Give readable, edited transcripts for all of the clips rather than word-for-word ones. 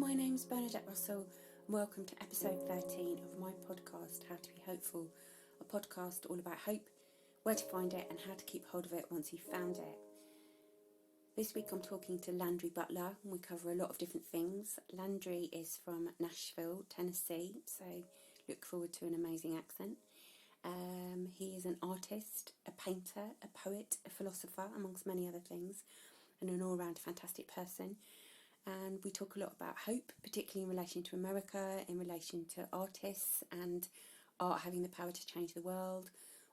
my name's Bernadette Russell, and welcome to episode 13 of my podcast, How to Be Hopeful, a podcast all about hope, where to find it, and how to keep hold of it once you've found it. This week I'm talking to Landry Butler, and we cover a lot of different things. Landry is from Nashville, Tennessee, so look forward to an amazing accent. He is an artist, a painter, a poet, a philosopher, amongst many other things, and an all-round fantastic person. And we talk a lot about hope, particularly in relation to America, in relation to artists and art having the power to change the world.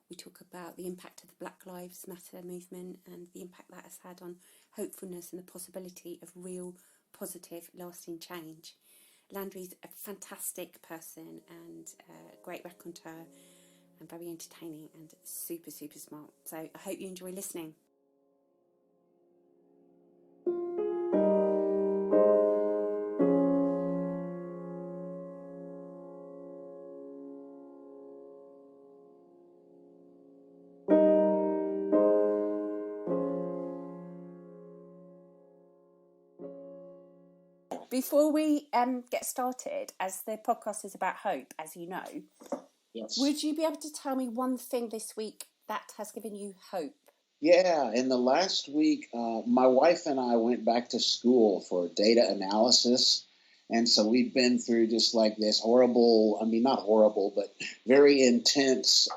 We talk about the impact of the Black Lives Matter movement and the impact that has had on hopefulness and the possibility of real, positive, lasting change. Landry's a fantastic person and a great raconteur and very entertaining and super, super smart. So I hope you enjoy listening. Before we get started, as the podcast is about hope, as you know, yes. Would you be able to tell me one thing this week that has given you hope? Yeah, in the last week, my wife and I went back to school for data analysis. And so we've been through just like this horrible, not horrible, but very intense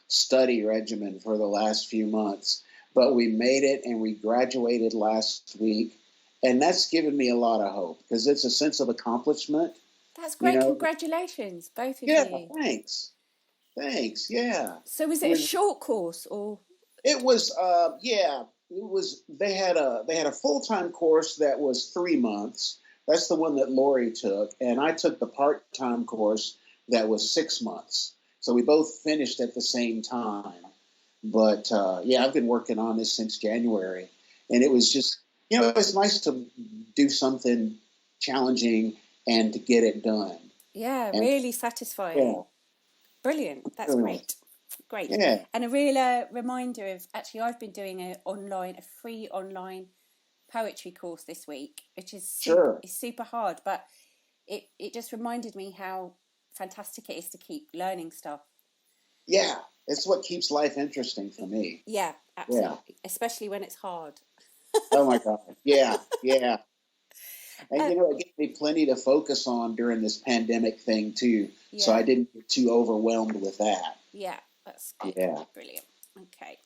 study regimen for the last few months. But we made it and we graduated last week. And that's given me a lot of hope because it's a sense of accomplishment. That's great. Congratulations, both of you. Yeah, thanks. Yeah. So was it a short course or? It was, it was. They had a full-time course that was 3 months. That's the one that Lori took, and I took the part-time course that was 6 months. So we both finished at the same time. But I've been working on this since January, and it was just. It's nice to do something challenging and to get it done. Yeah, really satisfying. Yeah. Brilliant. That's great. Great. Yeah. And a real reminder of, actually, I've been doing a free online poetry course this week, which is super hard, but it just reminded me how fantastic it is to keep learning stuff. Yeah, it's what keeps life interesting for me. Yeah, absolutely. Yeah. Especially when it's hard. Oh my God. Yeah. And it gave me plenty to focus on during this pandemic thing too. Yeah. So I didn't get too overwhelmed with that. Yeah, that's good. Yeah. Brilliant. Okay.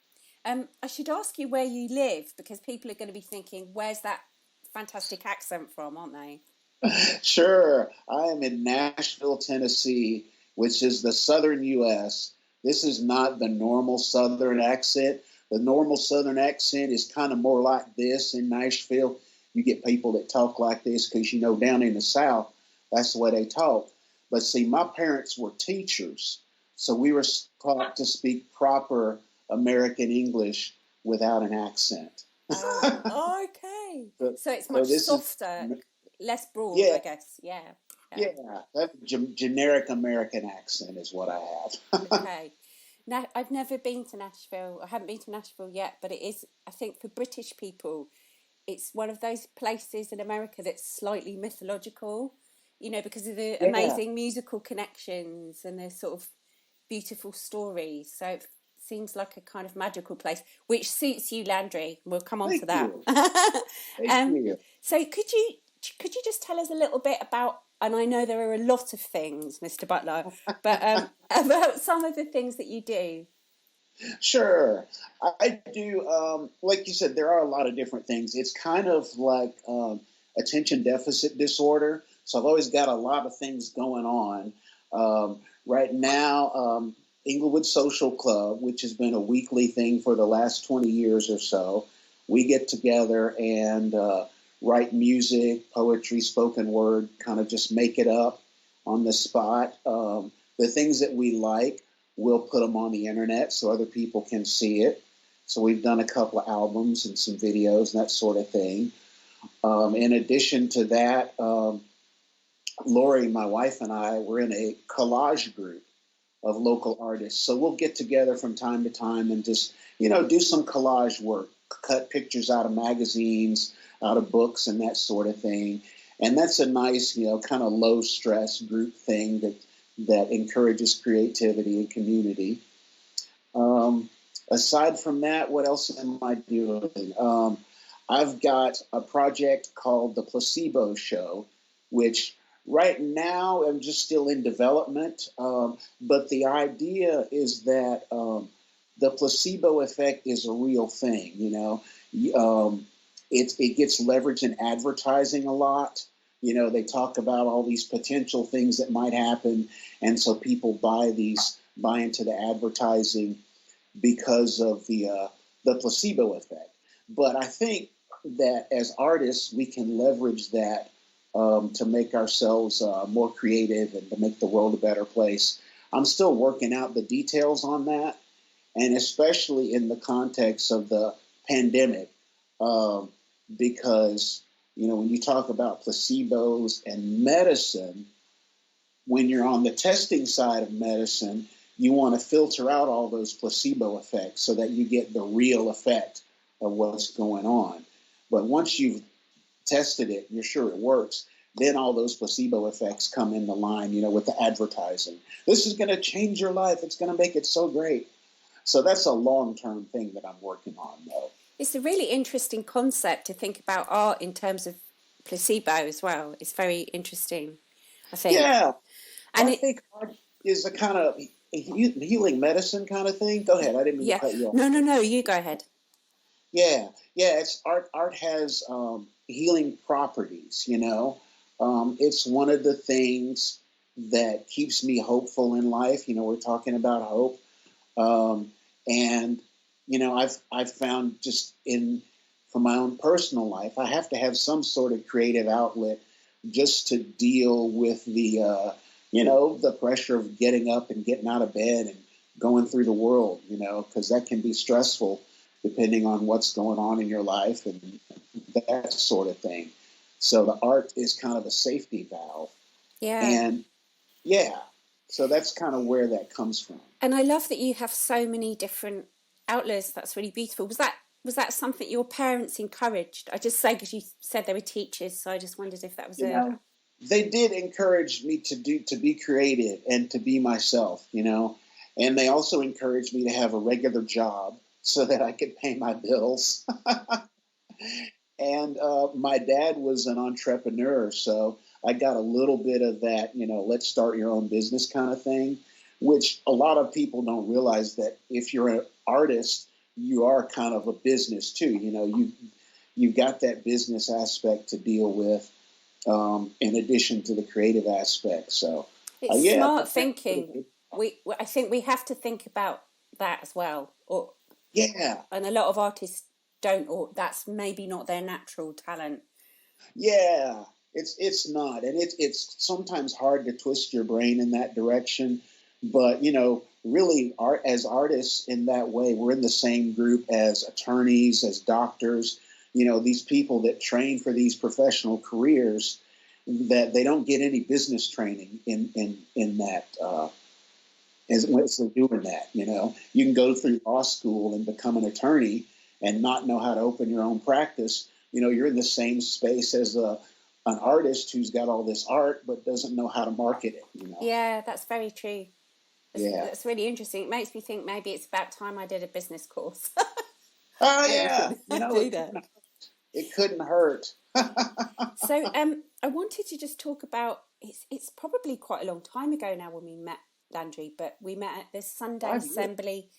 I should ask you where you live because people are going to be thinking, where's that fantastic accent from, aren't they? Sure. I am in Nashville, Tennessee, which is the southern U.S. This is not the normal southern accent. The normal southern accent is kind of more like this in Nashville. You get people that talk like this because, down in the South, that's the way they talk. But see, my parents were teachers, so we were taught to speak proper American English without an accent. Okay. So it's much softer, less broad, I guess. Yeah. That generic American accent is what I have. Okay. Now, I've never been to Nashville. I haven't been to Nashville yet, but it is, I think, for British people, it's one of those places in America that's slightly mythological, because of the amazing musical connections and the sort of beautiful stories. So it seems like a kind of magical place, which suits you, Landry. We'll come on to that. Thank you. So could you just tell us a little bit about, and I know there are a lot of things, Mr. Butler, but about some of the things that you do. Sure. I do, like you said, there are a lot of different things. It's kind of like attention deficit disorder. So I've always got a lot of things going on. Right now, Inglewood Social Club, which has been a weekly thing for the last 20 years or so, we get together and write music, poetry, spoken word, kind of just make it up on the spot. The things that we like, we'll put them on the internet so other people can see it. So we've done a couple of albums and some videos and that sort of thing. In addition to that, Lori, my wife, and I, we're in a collage group of local artists. So we'll get together from time to time and just, do some collage work, cut pictures out of magazines, out of books and that sort of thing. And that's a nice, kind of low stress group thing that encourages creativity and community. Aside from that, what else am I doing? I've got a project called The Placebo Show, which right now I'm just still in development. But the idea is that the placebo effect is a real thing. It gets leveraged in advertising a lot. They talk about all these potential things that might happen, and so people buy into the advertising because of the placebo effect. But I think that as artists, we can leverage that to make ourselves more creative and to make the world a better place. I'm still working out the details on that, and especially in the context of the pandemic, because when you talk about placebos and medicine, when you're on the testing side of medicine, you want to filter out all those placebo effects so that you get the real effect of what's going on. But once you've tested it, you're sure it works, then all those placebo effects come into line, with the advertising. This is going to change your life. It's going to make it so great. So that's a long-term thing that I'm working on, though. It's a really interesting concept to think about art in terms of placebo as well. It's very interesting, I think. Yeah. And I think art is a kind of healing medicine kind of thing. Go ahead. I didn't mean to cut you off. No, you go ahead. Yeah. It's art. Art has healing properties. It's one of the things that keeps me hopeful in life. We're talking about hope, and I've found just for my own personal life, I have to have some sort of creative outlet just to deal with the pressure of getting up and getting out of bed and going through the world, because that can be stressful depending on what's going on in your life and that sort of thing. So the art is kind of a safety valve. Yeah. And so that's kind of where that comes from. And I love that you have so many different outlets. That's really beautiful. Was that something your parents encouraged? I just say because you said they were teachers, so I just wondered if that was They did encourage me to be creative and to be myself, and they also encouraged me to have a regular job so that I could pay my bills. And my dad was an entrepreneur, so I got a little bit of that, let's start your own business kind of thing, which a lot of people don't realize that if you're an artist, you are kind of a business too. You've got that business aspect to deal with in addition to the creative aspect. So it's smart thinking. I think we have to think about that as well. And a lot of artists don't, or that's maybe not their natural talent. Yeah, it's not, and it's sometimes hard to twist your brain in that direction. But really, as artists in that way, we're in the same group as attorneys, as doctors. These people that train for these professional careers, that they don't get any business training in that. As they're doing that, you can go through law school and become an attorney and not know how to open your own practice. You're in the same space as an artist who's got all this art but doesn't know how to market it. Yeah, that's very true. That's really interesting. It makes me think maybe it's about time I did a business course. Oh yeah, do that. It couldn't hurt. So I wanted to just talk about it's probably quite a long time ago now when we met, Landry, but we met at this Sunday Assembly.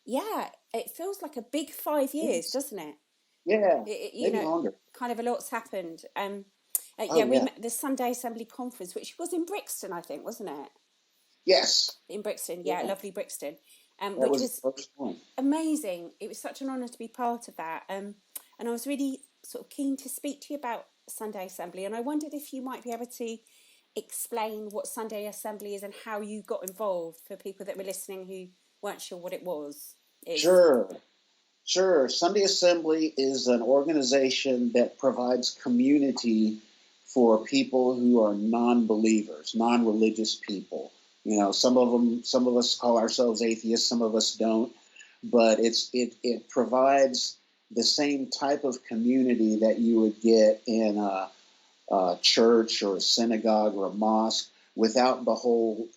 Yeah, it feels like a big 5 years, doesn't it? Yeah, maybe longer. Kind of a lot's happened. We met the Sunday Assembly conference, which was in Brixton, I think, wasn't it? Yes. In Brixton, lovely Brixton. Which was amazing. It was such an honour to be part of that. And I was really sort of keen to speak to you about Sunday Assembly, and I wondered if you might be able to explain what Sunday Assembly is and how you got involved for people that were listening who weren't sure what it was. Sure. Sunday Assembly is an organization that provides community for people who are non-believers, non-religious people. Some of us call ourselves atheists, some of us don't, but it provides the same type of community that you would get in church or a synagogue or a mosque without the whole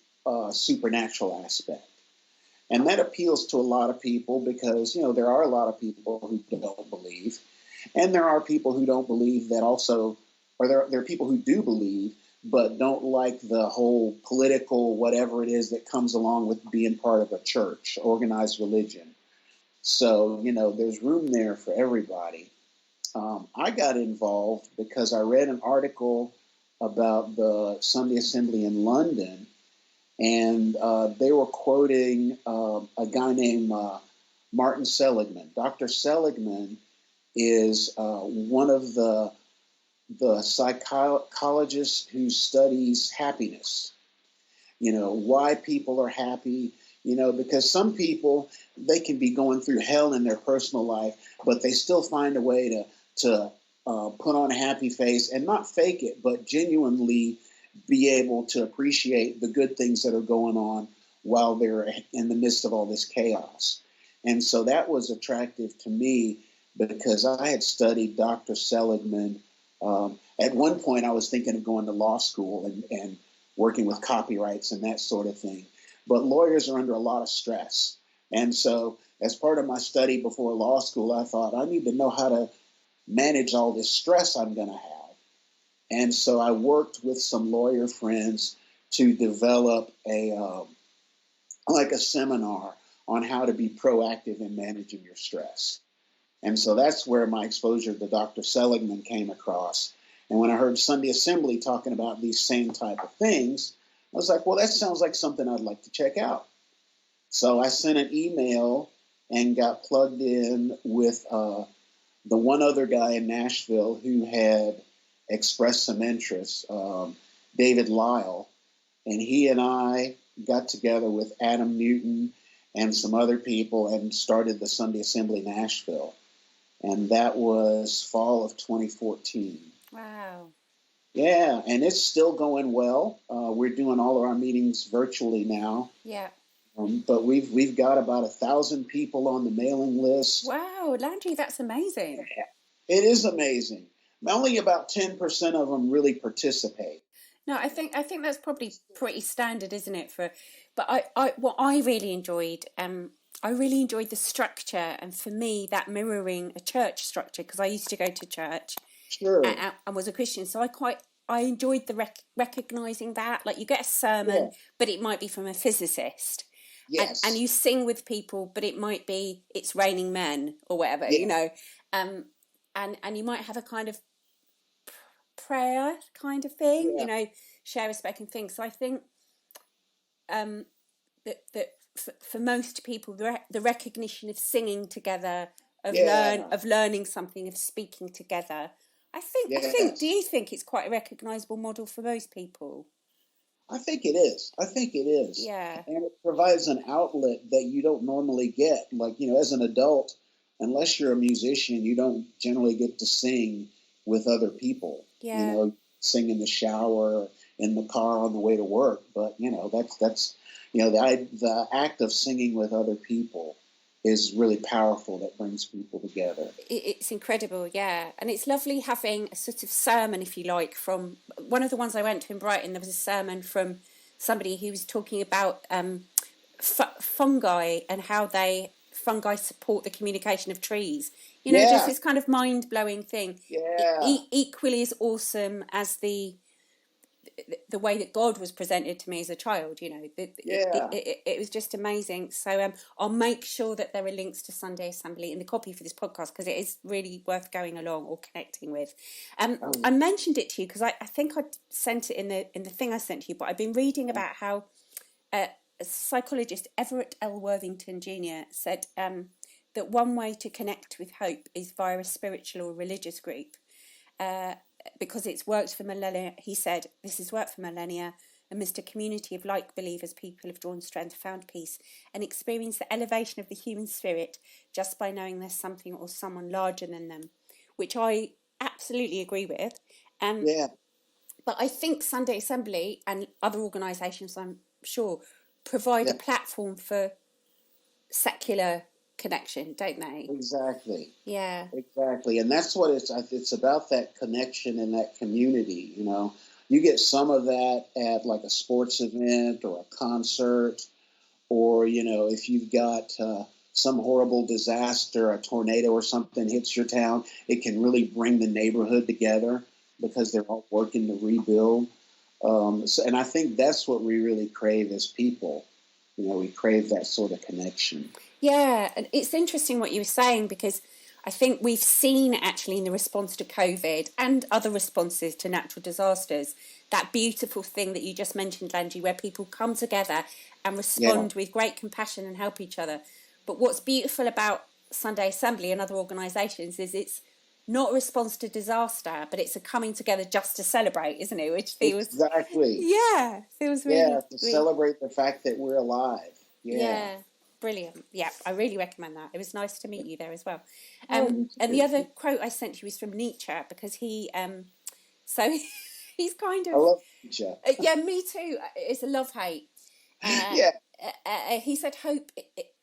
supernatural aspect. And that appeals to a lot of people because, there are a lot of people who don't believe. And there are people who don't believe that also, or there are people who do believe, but don't like the whole political whatever it is that comes along with being part of a church, organized religion. So, there's room there for everybody. I got involved because I read an article about the Sunday Assembly in London, and they were quoting a guy named Martin Seligman. Dr. Seligman is one of the psychologists who studies happiness. Why people are happy, because some people, they can be going through hell in their personal life, but they still find a way to put on a happy face and not fake it, but genuinely be able to appreciate the good things that are going on while they're in the midst of all this chaos. And so that was attractive to me because I had studied Dr. Seligman. At one point, I was thinking of going to law school and working with copyrights and that sort of thing. But lawyers are under a lot of stress. And so as part of my study before law school, I thought I need to know how to manage all this stress I'm going to have. And so I worked with some lawyer friends to develop a seminar on how to be proactive in managing your stress. And so that's where my exposure to Dr. Seligman came across. And when I heard Sunday Assembly talking about these same type of things, I was like, well, that sounds like something I'd like to check out. So I sent an email and got plugged in with the one other guy in Nashville who had expressed some interest, David Lyle. And he and I got together with Adam Newton and some other people and started the Sunday Assembly Nashville. And that was fall of 2014. Wow. Yeah, and it's still going well. We're doing all of our meetings virtually now. Yeah. But we've got about 1,000 people on the mailing list. Wow, Landry, that's amazing. It is amazing. Only about 10% of them really participate. No, I think that's probably pretty standard, isn't it? But what I really enjoyed, I really enjoyed the structure, and for me, that mirroring a church structure because I used to go to church, Sure. and was a Christian, so I enjoyed the recognizing that, like you get a sermon, but it might be from a physicist. Yes. And you sing with people, but it might be It's Raining Men or whatever, and you might have a kind of prayer kind of thing, share a spoken thing. So I think that for most people, the recognition of singing together, of learning something, of speaking together, I think. Do you think it's quite a recognisable model for most people? I think it is. Yeah. And it provides an outlet that you don't normally get. Like, as an adult, unless you're a musician, you don't generally get to sing with other people. Yeah. Sing in the shower, in the car on the way to work. But, that's the act of singing with other people is really powerful. That brings people together. It's incredible, yeah. And it's lovely having a sort of sermon, if you like, from one of the ones I went to in Brighton. There was a sermon from somebody who was talking about fungi and how fungi support the communication of trees. Just this kind of mind-blowing thing. Yeah. Equally as awesome as the way that God was presented to me as a child, it was just amazing. So I'll make sure that there are links to Sunday Assembly in the copy for this podcast because it is really worth going along or connecting with. I mentioned it to you because I think I sent it in the thing I sent to you, but I've been reading about how a psychologist Everett L. Worthington Jr. said that one way to connect with hope is via a spiritual or religious group. Because it's worked for millennia, he said, this has worked for millennia. Amidst a community of like believers, people have drawn strength, found peace, and experienced the elevation of the human spirit just by knowing there's something or someone larger than them, which I absolutely agree with. But I think Sunday Assembly and other organisations, I'm sure, provide a platform for secular connection, don't they? Exactly. Yeah. Exactly. And that's what it's about, that connection and that community, You get some of that at like a sports event or a concert, or, if you've got some horrible disaster, a tornado or something hits your town, it can really bring the neighborhood together because they're all working to rebuild. And I think that's what we really crave as people. We crave that sort of connection. Yeah, and it's interesting what you were saying, because I think we've seen actually in the response to COVID and other responses to natural disasters, that beautiful thing that you just mentioned, Landry, where people come together and Yeah. respond with great compassion and help each other. But what's beautiful about Sunday Assembly and other organisations is it's not a response to disaster, but it's a coming together just to celebrate, isn't it? Which feels, Exactly. yeah, feels Yeah, really, to really, celebrate the fact that we're alive. Yeah. yeah, brilliant. Yeah, I really recommend that. It was nice to meet you there as well. Oh, you And the too. other quote I sent you was from Nietzsche, because so he's kind I of, love Nietzsche. yeah, me too. It's a love hate. Uh, Yeah. he said, "Hope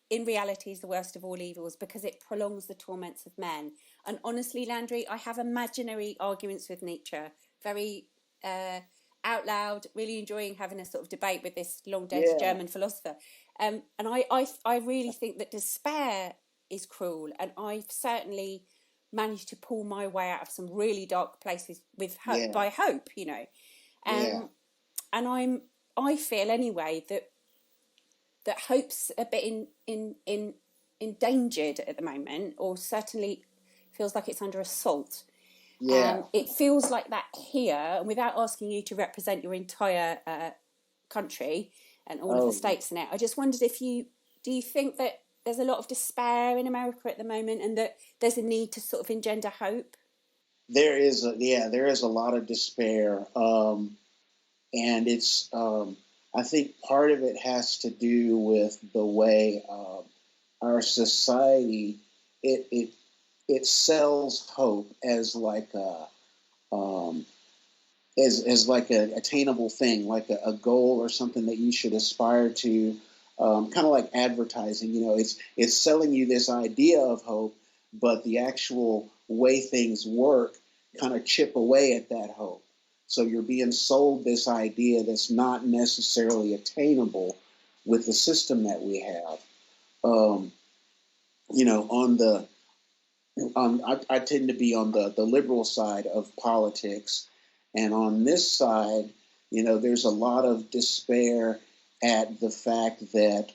in reality is the worst of all evils because it prolongs the torments of men." And honestly, Landry, I have imaginary arguments with Nietzsche, very out loud, really enjoying having a sort of debate with this long dead Yeah. German philosopher. And I really think that despair is cruel, and I've certainly managed to pull my way out of some really dark places with hope, Yeah. by hope, Yeah. and I feel anyway that hope's a bit endangered at the moment, or certainly feels like it's under assault. Yeah. It feels like that here, and without asking you to represent your entire country and all of the Oh, states in it, I just wondered if do you think that there's a lot of despair in America at the moment, and that there's a need to sort of engender hope? there is a lot of despair. And I think part of it has to do with the way our society, it, it, it sells hope as like um, as like an attainable thing, like a goal or something that you should aspire to. Kind of like advertising, it's selling you this idea of hope, but the actual way things work kind of chip away at that hope. So you're being sold this idea that's not necessarily attainable with the system that we have. Um, on the I tend to be on the liberal side of politics, and on this side, there's a lot of despair at the fact that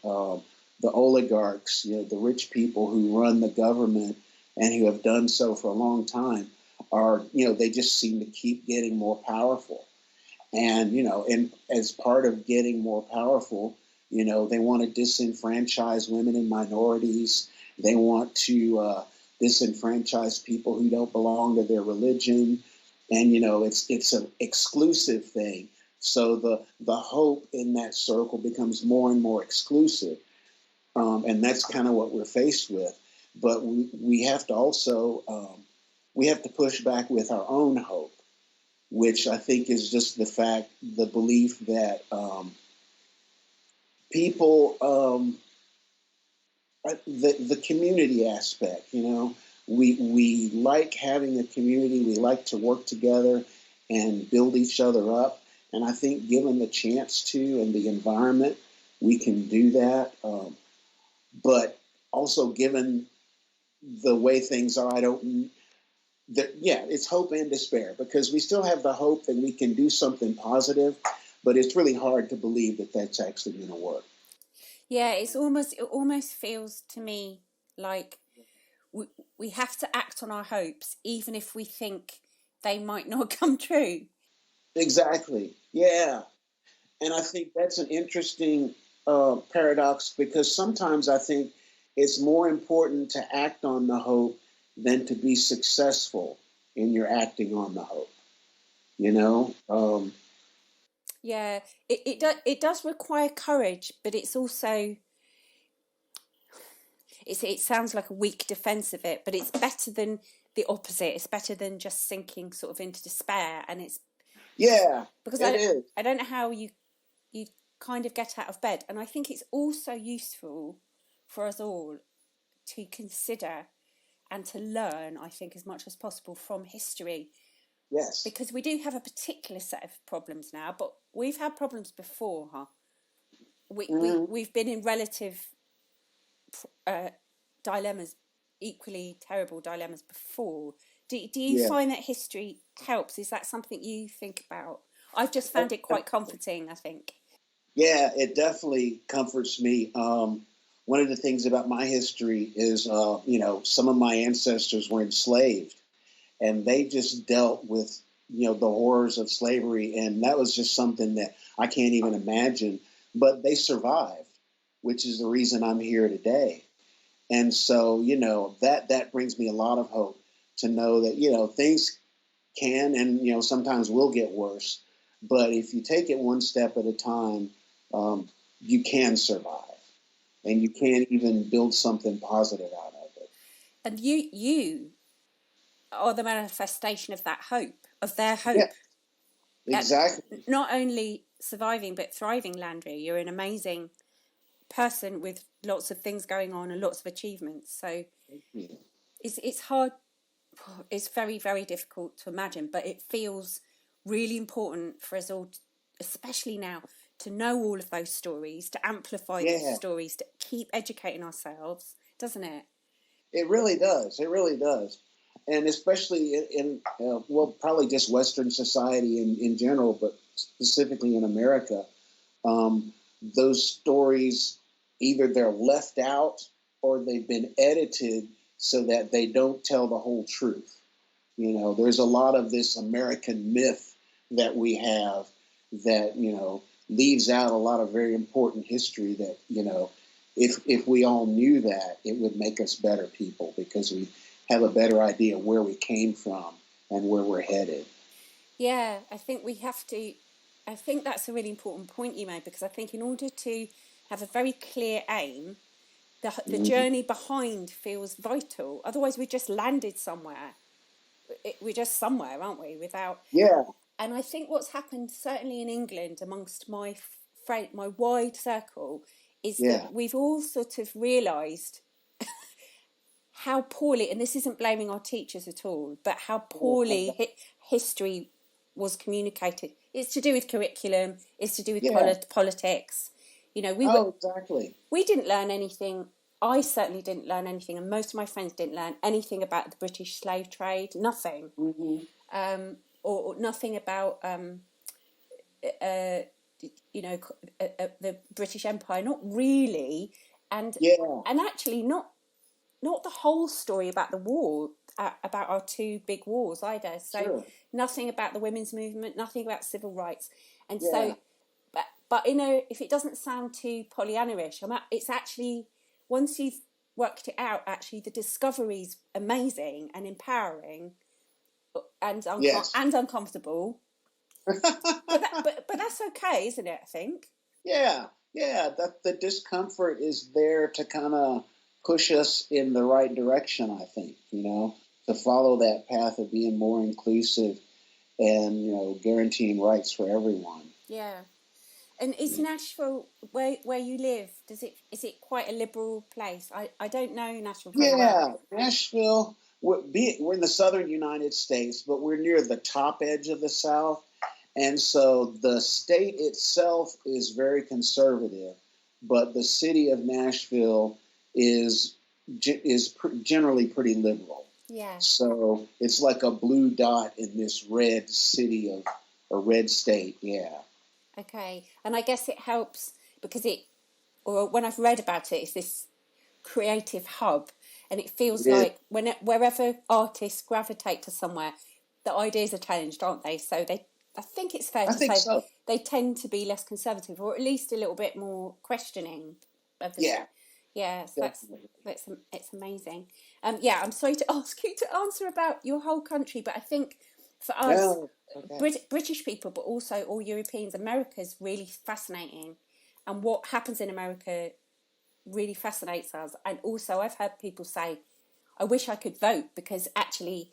the oligarchs, the rich people who run the government and who have done so for a long time, they just seem to keep getting more powerful. And as part of getting more powerful, they want to disenfranchise women and minorities. They want to disenfranchise people who don't belong to their religion, and it's an exclusive thing. So the hope in that circle becomes more and more exclusive, and that's kind of what we're faced with. But we have to also we have to push back with our own hope, which I think is just the belief that people, the community aspect, we like having a community, we like to work together and build each other up. And I think given the chance to and the environment, we can do that. But also given the way things are, it's hope and despair, because we still have the hope that we can do something positive, but it's really hard to believe that that's actually going to work. Yeah, it almost feels to me like we have to act on our hopes, even if we think they might not come true. Exactly. Yeah. And I think that's an interesting paradox, because sometimes I think it's more important to act on the hope than to be successful in your acting on the hope. You know? Yeah, it does require courage, but it's also it sounds like a weak defense of it, but it's better than the opposite. It's better than just sinking sort of into despair, and it's Yeah, because it is. I don't know how you kind of get out of bed, and I think it's also useful for us all to consider and to learn, I think, as much as possible from history. Yes. Because we do have a particular set of problems now, but we've had problems before, huh? We've been in relative dilemmas, equally terrible dilemmas before. Do you find that history helps? Is that something you think about? I've just found it quite comforting, I think. Yeah, it definitely comforts me. One of the things about my history is, some of my ancestors were enslaved, and they just dealt with, the horrors of slavery, and that was just something that I can't even imagine. But they survived, which is the reason I'm here today. And so, that brings me a lot of hope to know that, things can and, sometimes will get worse. But if you take it one step at a time, you can survive. And you can even build something positive out of it. And you are the manifestation of that hope, of their hope. Yeah, exactly. Not only surviving, but thriving, Landry. You're an amazing person with lots of things going on and lots of achievements. So it's hard. It's very, very difficult to imagine, but it feels really important for us all, especially now, to know all of those stories, to amplify those stories, to keep educating ourselves, doesn't it? It really does. It really does. And especially in probably just Western society in general, but specifically in America, those stories, either they're left out or they've been edited so that they don't tell the whole truth. There's a lot of this American myth that we have that, leaves out a lot of very important history that, if we all knew that, it would make us better people because we have a better idea where we came from and where we're headed. Yeah, I think that's a really important point you made, because I think in order to have a very clear aim, the journey behind feels vital. Otherwise, we just landed somewhere. We're just somewhere, aren't we? Without. Yeah. And I think what's happened, certainly in England, amongst my wide circle, is that we've all sort of realised how poorly, and this isn't blaming our teachers at all, but how poorly history was communicated. It's to do with curriculum. It's to do with politics. Exactly. We didn't learn anything. I certainly didn't learn anything, and most of my friends didn't learn anything about the British slave trade. Nothing. Or nothing about the British Empire. Not really, and actually not the whole story about the war, about our two big wars either. So nothing about the women's movement, nothing about civil rights, and so. But if it doesn't sound too Pollyanna-ish, it's actually, once you've worked it out, actually the discovery's amazing and empowering, and uncomfortable. but that's okay, isn't it? I think. Yeah. That the discomfort is there to kind of push us in the right direction. I think to follow that path of being more inclusive and guaranteeing rights for everyone. Yeah. And is Nashville, where you live, is it quite a liberal place? I don't know Nashville very well. Nashville, we're in the southern United States, but we're near the top edge of the South. And so the state itself is very conservative, but the city of Nashville is generally pretty liberal. Yeah. So it's like a blue dot in this red city of a red state. Yeah. Okay, and I guess it helps because when I've read about it, it's this creative hub, and it feels like wherever artists gravitate to somewhere, the ideas are challenged, aren't they? So I think it's fair to say they tend to be less conservative, or at least a little bit more questioning of the Yeah, so it's amazing. I'm sorry to ask you to answer about your whole country, but I think for us, British people, but also all Europeans, America's really fascinating, and what happens in America really fascinates us. And also, I've heard people say, "I wish I could vote," because actually,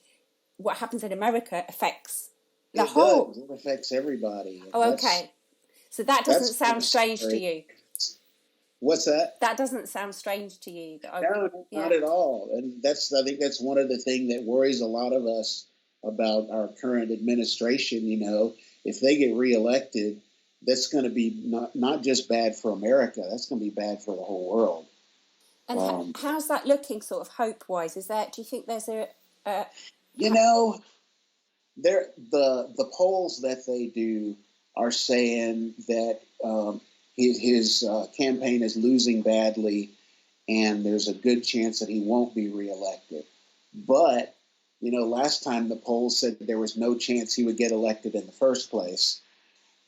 what happens in America affects the whole. Does. It affects everybody. Oh, okay. So that doesn't sound strange to you. What's that? That doesn't sound strange to you. No, not Yeah. at all. And I think that's one of the things that worries a lot of us about our current administration. If they get reelected, that's going to be not just bad for America. That's going to be bad for the whole world. And how's that looking, sort of hope-wise? Do you think there's a you know, the polls that they do are saying that his campaign is losing badly, and there's a good chance that he won't be reelected. But last time the polls said there was no chance he would get elected in the first place,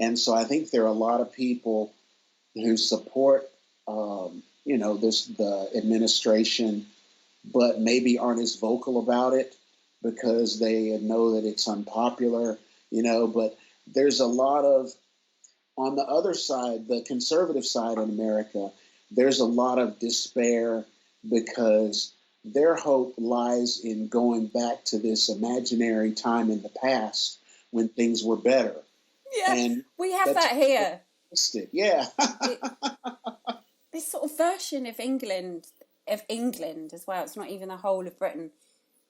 and so I think there are a lot of people who support the administration, but maybe aren't as vocal about it because they know that it's unpopular, but there's a lot of, on the other side, the conservative side in America, there's a lot of despair because their hope lies in going back to this imaginary time in the past when things were better. Yeah, and we have that here. Yeah. This sort of version of England as well, it's not even the whole of Britain,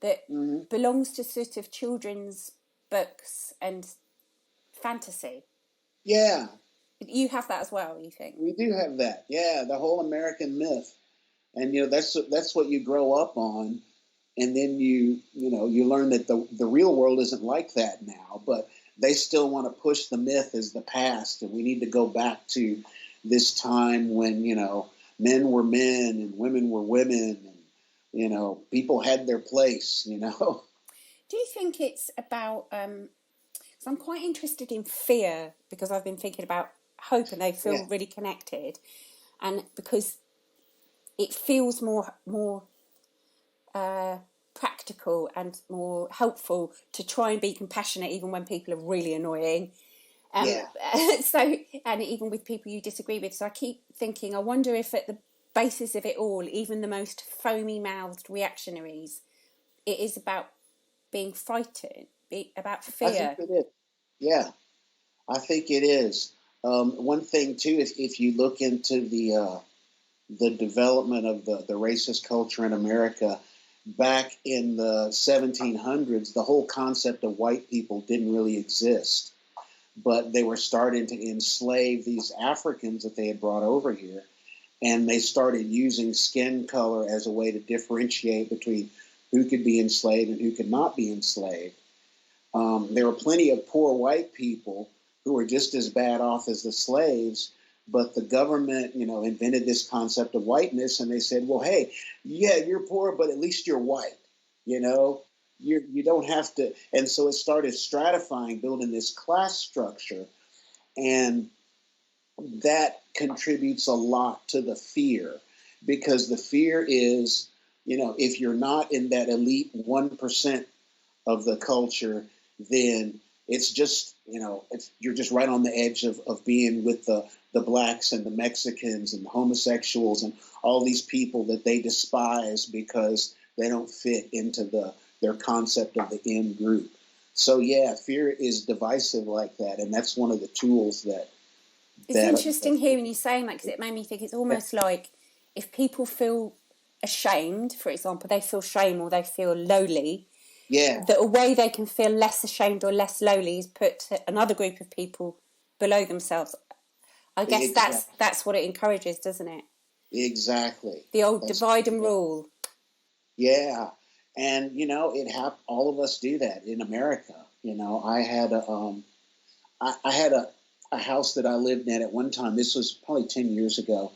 that belongs to sort of children's books and fantasy. Yeah. You have that as well, you think? We do have that. Yeah, the whole American myth. And that's what you grow up on, and then you learn that the real world isn't like that now, but they still want to push the myth as the past, and we need to go back to this time when men were men and women were women, and people had their place. Do you think it's about? Because I'm quite interested in fear, because I've been thinking about hope, and they feel really connected, and because it feels more practical and more helpful to try and be compassionate even when people are really annoying. And even with people you disagree with. So I keep thinking, I wonder if at the basis of it all, even the most foamy-mouthed reactionaries, it is about being frightened, about fear. I think it is. Yeah, I think it is. One thing too, if you look into the development of the racist culture in America, back in the 1700s, the whole concept of white people didn't really exist. But they were starting to enslave these Africans that they had brought over here. And they started using skin color as a way to differentiate between who could be enslaved and who could not be enslaved. There were plenty of poor white people who were just as bad off as the slaves, but the government, invented this concept of whiteness, and they said, well, hey, yeah, you're poor, but at least you're white, You don't have to. And so it started stratifying, building this class structure, and that contributes a lot to the fear, because the fear is, if you're not in that elite 1% of the culture, then it's just, you're just right on the edge of being with the blacks and the Mexicans and the homosexuals and all these people that they despise because they don't fit into their concept of the in group. So yeah, fear is divisive like that, and that's one of the tools that. It's interesting hearing you saying that, because it made me think it's almost like if people feel ashamed, for example, they feel shame or they feel lowly. Yeah. That a way they can feel less ashamed or less lowly is put another group of people below themselves. I guess that's what it encourages, doesn't it? Exactly. The old divide and rule. Yeah. And, all of us do that in America. I had a house that I lived in at one time. This was probably 10 years ago.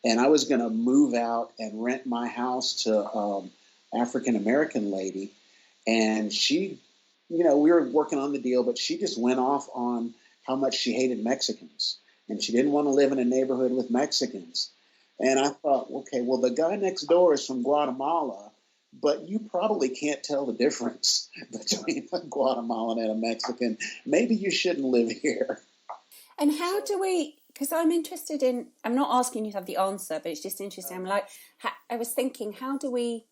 And I was going to move out and rent my house to African-American lady. And she, we were working on the deal, but she just went off on how much she hated Mexicans. And she didn't want to live in a neighborhood with Mexicans. And I thought, okay, well, the guy next door is from Guatemala, but you probably can't tell the difference between a Guatemalan and a Mexican. Maybe you shouldn't live here. And how do we, because I'm interested in, I'm not asking you to have the answer, but it's just interesting. I was thinking, how do we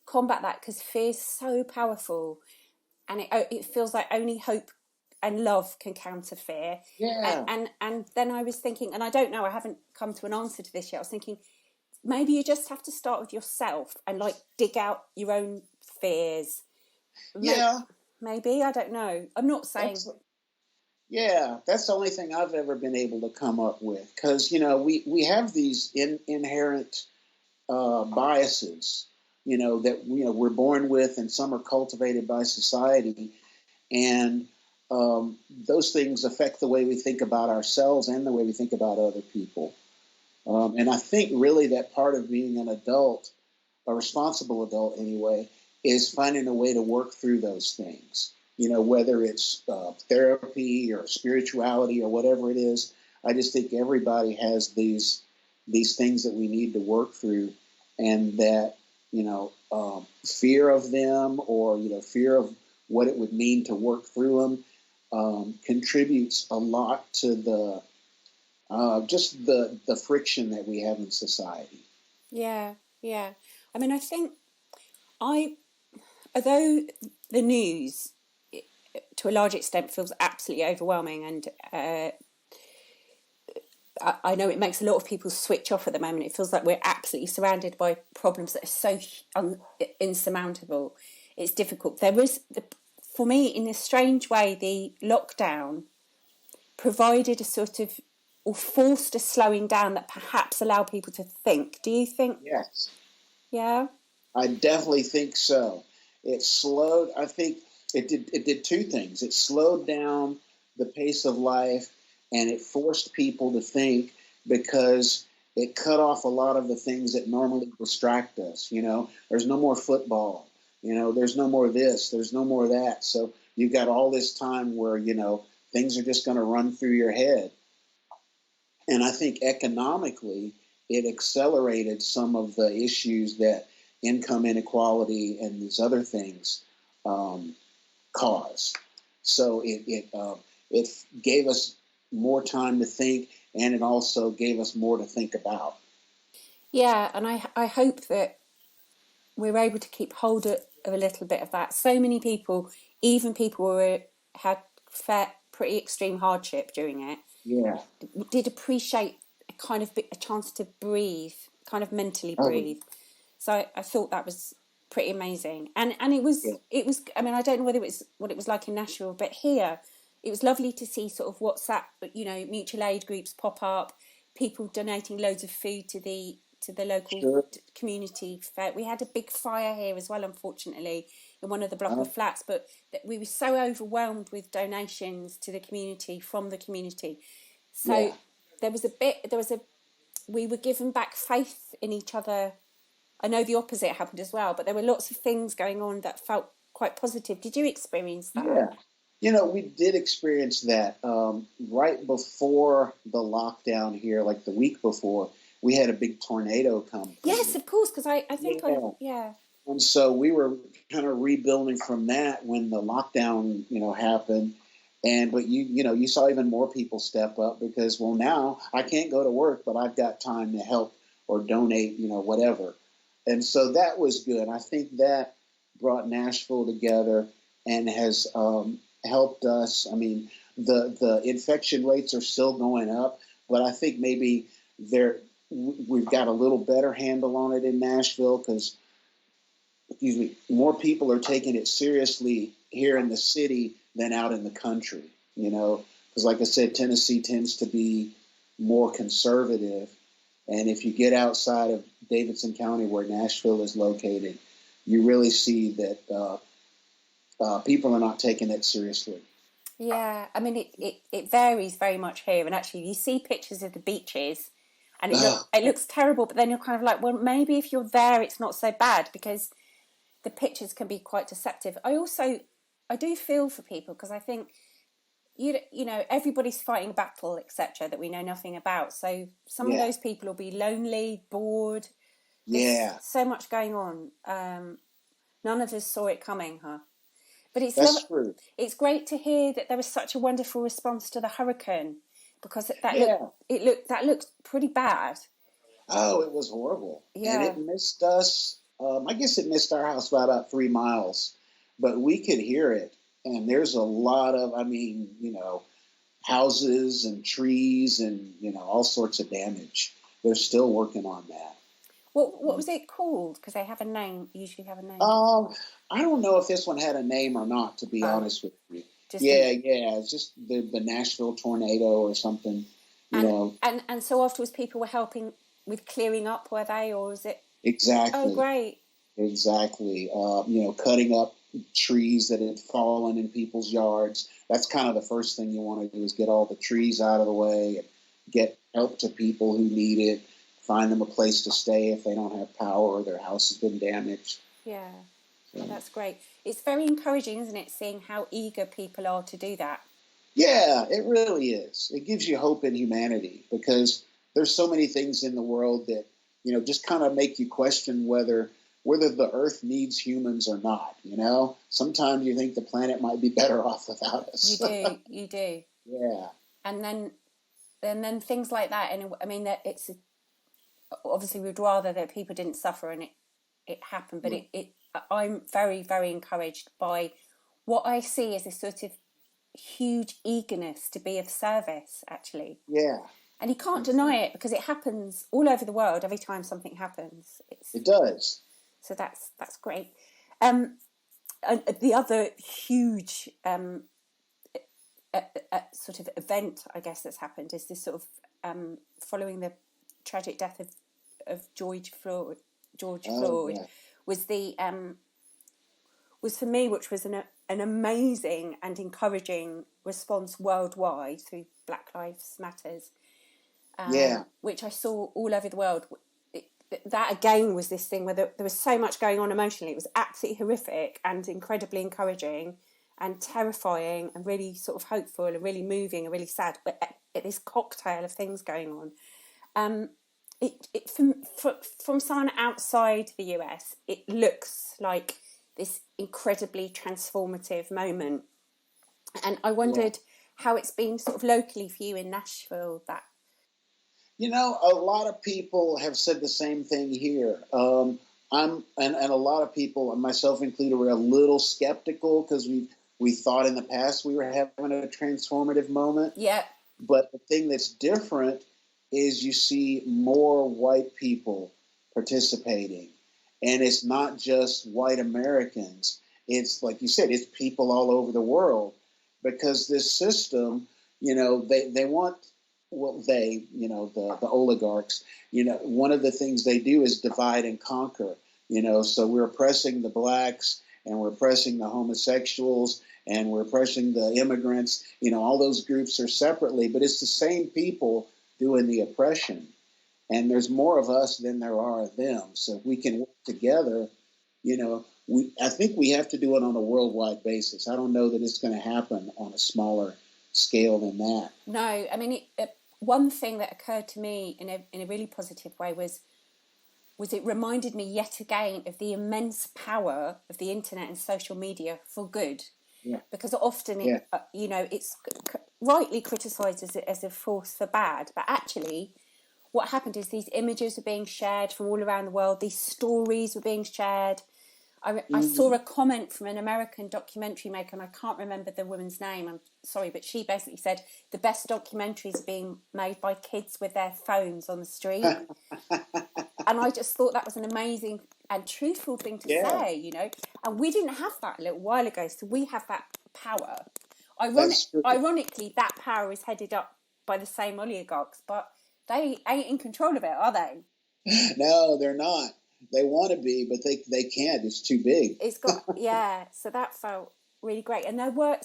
combat that? Because fear is so powerful, and it feels like only hope and love can counter fear. Yeah. And then I was thinking, and I don't know, I haven't come to an answer to this yet. I was thinking maybe you just have to start with yourself and like dig out your own fears. Yeah. Maybe, I don't know. I'm not saying. That's the only thing I've ever been able to come up with, because we have these inherent biases, that we're born with, and some are cultivated by society, and those things affect the way we think about ourselves and the way we think about other people. And I think really that part of being an adult, a responsible adult anyway, is finding a way to work through those things. Whether it's therapy or spirituality or whatever it is. I just think everybody has these things that we need to work through, and that fear of them, or fear of what it would mean to work through them, contributes a lot to the just the friction that we have in society. Yeah. I mean, I think although the news to a large extent feels absolutely overwhelming, and I know it makes a lot of people switch off at the moment. It feels like we're absolutely surrounded by problems that are so insurmountable. It's difficult. There was, for me, in a strange way, the lockdown provided a sort of, or forced a slowing down that perhaps allowed people to think. Do you think? Yes. Yeah? I definitely think so. It slowed, I think it did two things. It slowed down the pace of life, and it forced people to think, because it cut off a lot of the things that normally distract us. There's no more football. There's no more this. There's no more that. So you've got all this time where, things are just going to run through your head. And I think economically, it accelerated some of the issues that income inequality and these other things cause. So it gave us more time to think, and it also gave us more to think about. Yeah, and I hope that we're able to keep hold of a little bit of that. So many people, even people who had pretty extreme hardship during it, Yeah. did appreciate a chance to breathe, kind of mentally Oh, breathe. So I thought that was pretty amazing, and yeah. it was. I mean, I don't know whether it was what it was like in Nashville, but here it was lovely to see sort of WhatsApp, mutual aid groups pop up, people donating loads of food to the local Sure. community fair. We had a big fire here as well, unfortunately, in one of the block of flats, but we were so overwhelmed with donations to the community from the community. So we were given back faith in each other. I know the opposite happened as well, but there were lots of things going on that felt quite positive. Did you experience that? Yeah. We did experience that right before the lockdown here, like the week before. We had a big tornado come through. Yes, of course, because I think yeah. And so we were kind of rebuilding from that when the lockdown, happened. But you saw even more people step up, because, well, now I can't go to work, but I've got time to help or donate, whatever. And so that was good. I think that brought Nashville together and has helped us. I mean, the infection rates are still going up, but I think maybe we've got a little better handle on it in Nashville, because, more people are taking it seriously here in the city than out in the country, because, like I said, Tennessee tends to be more conservative. And if you get outside of Davidson County, where Nashville is located, you really see that people are not taking it seriously. Yeah, I mean, it varies very much here. And actually, you see pictures of the beaches, and it looks terrible, but then you're kind of like, well, maybe if you're there, it's not so bad, because the pictures can be quite deceptive. I do feel for people, because I think, everybody's fighting a battle, etc., that we know nothing about. So some of those people will be lonely, bored. There's so much going on. None of us saw it coming, huh? But That's true. It's great to hear that there was such a wonderful response to the hurricane, because that looked pretty bad. Oh, it was horrible. Yeah. And it missed us. I guess it missed our house by about 3 miles, but we could hear it. and there's a lot of, houses and trees and, all sorts of damage. They're still working on that. What was it called? Because they have a name, usually have a name. I don't know if this one had a name or not, to be honest with you. It's just the Nashville tornado or something, And so afterwards people were helping with clearing up, were they, or was it? Exactly. Oh, great. Exactly. Cutting up trees that had fallen in people's yards. That's kind of the first thing you want to do, is get all the trees out of the way and get help to people who need it, find them a place to stay if they don't have power or their house has been damaged. Yeah. So. Oh, that's great. It's very encouraging, isn't it, seeing how eager people are to do that? Yeah, it really is. It gives you hope in humanity, because there's so many things in the world that, just kind of make you question whether the earth needs humans or not. Sometimes you think the planet might be better off without us. You do. Yeah. And then things like that. And I mean, that it's obviously we'd rather that people didn't suffer and it happened, but I'm very, very encouraged by what I see as this sort of huge eagerness to be of service, actually. Yeah. And you can't deny it, because it happens all over the world. Every time something happens, it does. So that's great. And the other huge sort of event, I guess, that's happened is this sort of following the tragic death of George Floyd. Yeah. Was for me, which was an amazing and encouraging response worldwide through Black Lives Matters. Which I saw all over the world. That again was this thing where there was so much going on emotionally. It was absolutely horrific and incredibly encouraging and terrifying and really sort of hopeful and really moving and really sad. But this cocktail of things going on. From someone outside the US, it looks like this incredibly transformative moment. And I wondered how it's been sort of locally for you in Nashville, that. A lot of people have said the same thing here. And a lot of people, myself included, were a little skeptical, because we thought in the past we were having a transformative moment. Yeah. But the thing that's different is you see more white people participating. And it's not just white Americans. It's, like you said, it's people all over the world. Because this system, they want... Well, the oligarchs, one of the things they do is divide and conquer, so we're oppressing the blacks, and we're oppressing the homosexuals, and we're oppressing the immigrants, all those groups are separately, but it's the same people doing the oppression. And there's more of us than there are of them. So if we can work together, I think we have to do it on a worldwide basis. I don't know that it's going to happen on a smaller scale than that. No, I mean, one thing that occurred to me in a really positive way was it reminded me yet again of the immense power of the internet and social media for good. Yeah. Because often it's rightly criticised as a force for bad, but actually what happened is these images were being shared from all around the world, these stories were being shared. I saw a comment from an American documentary maker, and I can't remember the woman's name, I'm sorry, but she basically said the best documentaries are being made by kids with their phones on the street. And I just thought that was an amazing and truthful thing to say, and we didn't have that a little while ago, so we have that power. Ironically, that power is headed up by the same oligarchs, but they ain't in control of it, are they? No, they're not. They want to be, but they can't. It's too big. It's got So that felt really great. And there were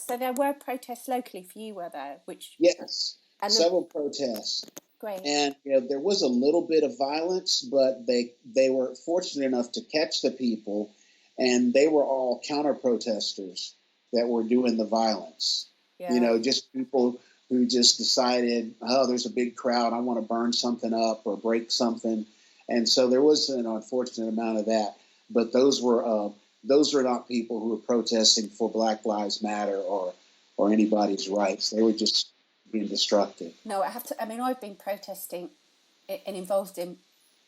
protests locally for you, were there? Yes, several protests. Great. And there was a little bit of violence, but they were fortunate enough to catch the people, and they were all counter protesters that were doing the violence. Yeah. Just people who just decided, oh, there's a big crowd, I want to burn something up or break something. And so there was an unfortunate amount of that, but those were not people who were protesting for Black Lives Matter or anybody's rights. They were just being destructive. No, I've been protesting and involved in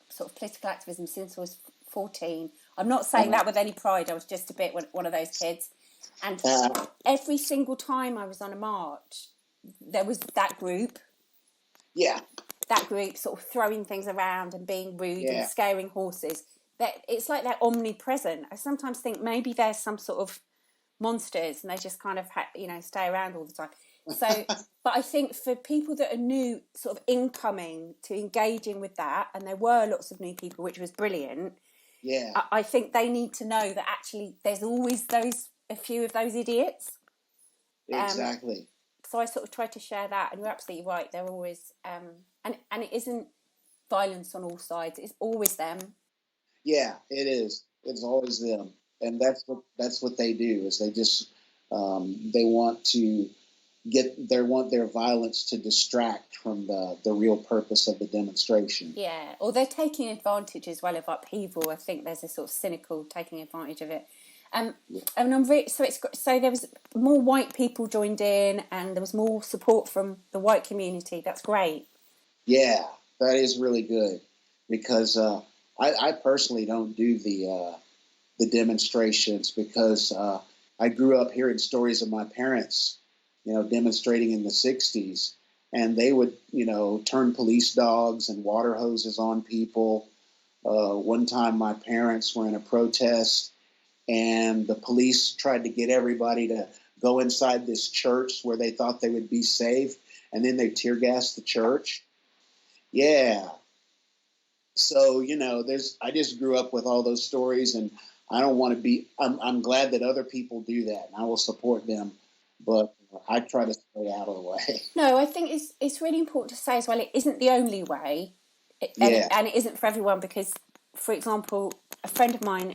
sort of political activism since I was 14. I'm not saying that with any pride. I was just a bit one of those kids. And every single time I was on a march, there was that group. Yeah. That group sort of throwing things around and being rude and Yeah. scaring horses. It's like they're omnipresent. I sometimes think maybe there's some sort of monsters and they just kind of stay around all the time. So, but I think for people that are new, sort of incoming to engaging with that, and there were lots of new people, which was brilliant. Yeah. I think they need to know that actually there's always a few of those idiots. Exactly. So I sort of tried to share that, and you're absolutely right. They're always, and it isn't violence on all sides. It's always them. Yeah, it is. It's always them, and that's what they do. Is they just they want their violence to distract from the real purpose of the demonstration. Yeah, or they're taking advantage as well of upheaval. I think there's a sort of cynical taking advantage of it. And so there was more white people joined in, and there was more support from the white community. That's great. Yeah, that is really good because I personally don't do the demonstrations because I grew up hearing stories of my parents, demonstrating in the '60s, and they would, turn police dogs and water hoses on people. One time, my parents were in a protest, and the police tried to get everybody to go inside this church where they thought they would be safe, and then they tear gassed the church. Yeah. So, I just grew up with all those stories, and I don't want to be, I'm glad that other people do that, and I will support them, but I try to stay out of the way. No, I think it's really important to say as well, it isn't the only way, and it isn't for everyone, because, for example, a friend of mine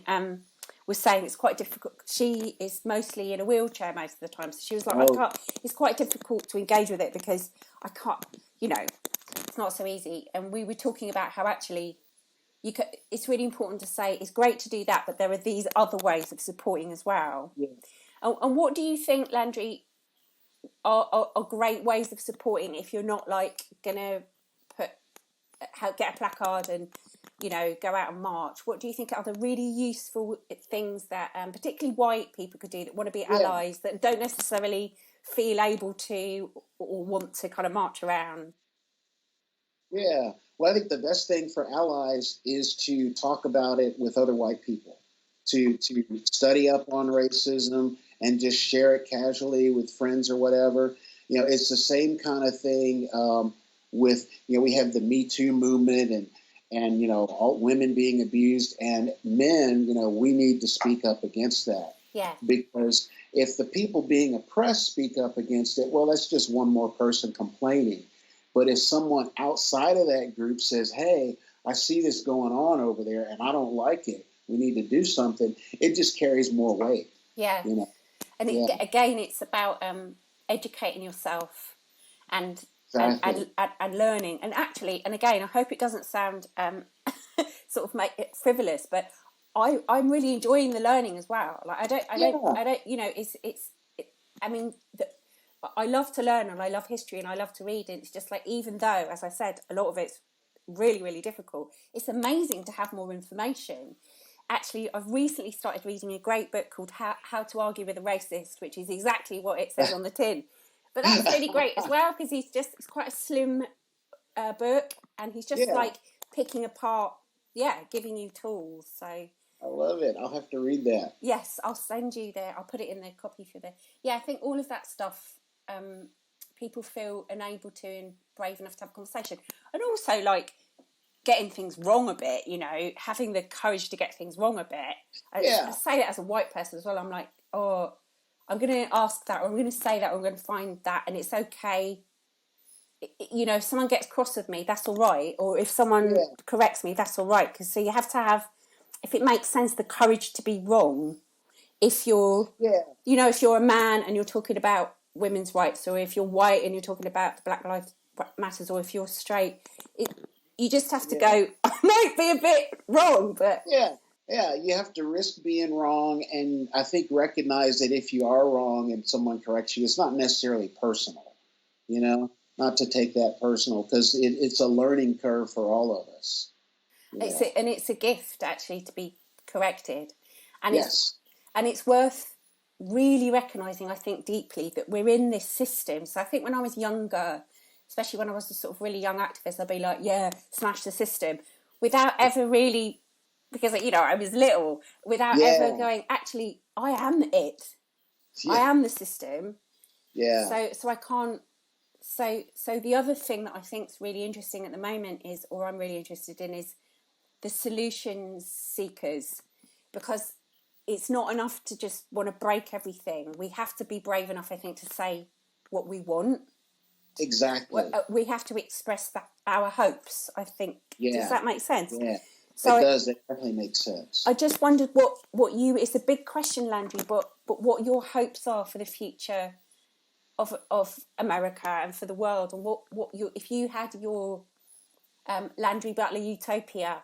was saying it's quite difficult. She is mostly in a wheelchair most of the time, so she was like, it's quite difficult to engage with it because I can't, it's not so easy. And we were talking about how actually it's really important to say it's great to do that, but there are these other ways of supporting as well. Yeah. And what do you think, Landry, are great ways of supporting if you're not like gonna get a placard and go out and march? What do you think are the really useful things that particularly white people could do that want to be allies that don't necessarily feel able to or want to kind of march around? Yeah. Well, I think the best thing for allies is to talk about it with other white people, to study up on racism and just share it casually with friends or whatever. It's the same kind of thing with, we have the Me Too movement and all women being abused, and men, we need to speak up against that. Yeah. Because if the people being oppressed speak up against it, well, that's just one more person complaining. But if someone outside of that group says, hey, I see this going on over there and I don't like it, we need to do something, it just carries more weight. Yeah. And again, it's about educating yourself and exactly. and learning. And actually, and again, I hope it doesn't sound sort of make it frivolous, but I'm really enjoying the learning as well. Like I don't, I love to learn and I love history and I love to read. And it's just like, even though, as I said, a lot of it's really, really difficult, it's amazing to have more information. Actually, I've recently started reading a great book called How to Argue with a Racist, which is exactly what it says on the tin. But that's really great as well, because it's quite a slim book, and he's just like picking apart, giving you tools. So I love it. I'll have to read that. Yes, I'll send you I'll put it in the copy for I think all of that stuff, people feel enabled to and brave enough to have a conversation. And also, like, getting things wrong a bit, having the courage to get things wrong a bit. I say that as a white person as well. I'm like, oh, I'm going to ask that, or I'm going to say that, or I'm going to find that, and it's okay. If someone gets cross with me, that's all right. Or if someone corrects me, that's all right. Because so you have to have, if it makes sense, the courage to be wrong. If you're, if you're a man and you're talking about women's rights, or if you're white and you're talking about the Black Lives Matters, or if you're straight, you just have to go, I might be a bit wrong, but... Yeah, you have to risk being wrong, and I think recognize that if you are wrong and someone corrects you, it's not necessarily personal, not to take that personal, because it's a learning curve for all of us. It's a gift, actually, to be corrected. And it's worth really recognising, I think, deeply that we're in this system. So I think when I was younger, especially when I was a sort of really young activist, I'd be like, yeah, smash the system, without ever really, because, you know, I was little, without ever Yeah. going, actually, I am it. I Yeah. am the system. Yeah. So I can't. So the other thing that I think is really interesting at the moment is, or I'm really interested in, is the solutions seekers, because it's not enough to just want to break everything. We have to be brave enough, I think, to say what we want. Exactly. We have to express our hopes, I think. Does Yeah. that make sense? Yeah. So It does. It definitely makes sense. I just wondered what you, it's a big question, Landry, but what your hopes are for the future of America and for the world, and what you, if you had your Landry Butler utopia,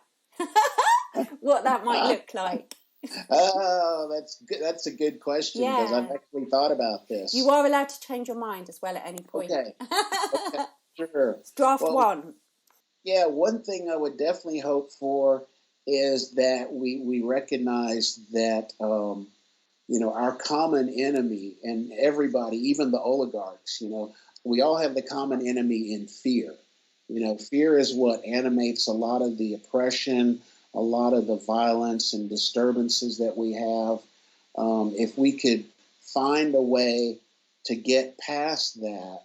what that might look like. Oh, that's good. That's a good question because I've Yeah. actually thought about this. You are allowed to change your mind as well at any point. Okay. Okay. Sure. It's draft Well, one. yeah, one thing I would definitely hope for is that we recognize that our common enemy, and everybody, even the oligarchs, we all have the common enemy in fear. Fear is what animates a lot of the oppression, a lot of the violence and disturbances that we have. If we could find a way to get past that,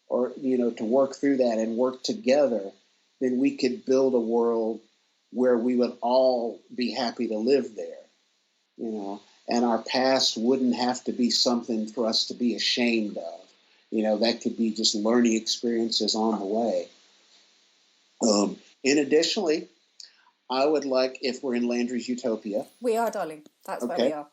or to work through that and work together, then we could build a world where we would all be happy to live there, and our past wouldn't have to be something for us to be ashamed of. That could be just learning experiences on the way. And additionally, I would like, if we're in Landry's utopia. We are, darling. That's where we are.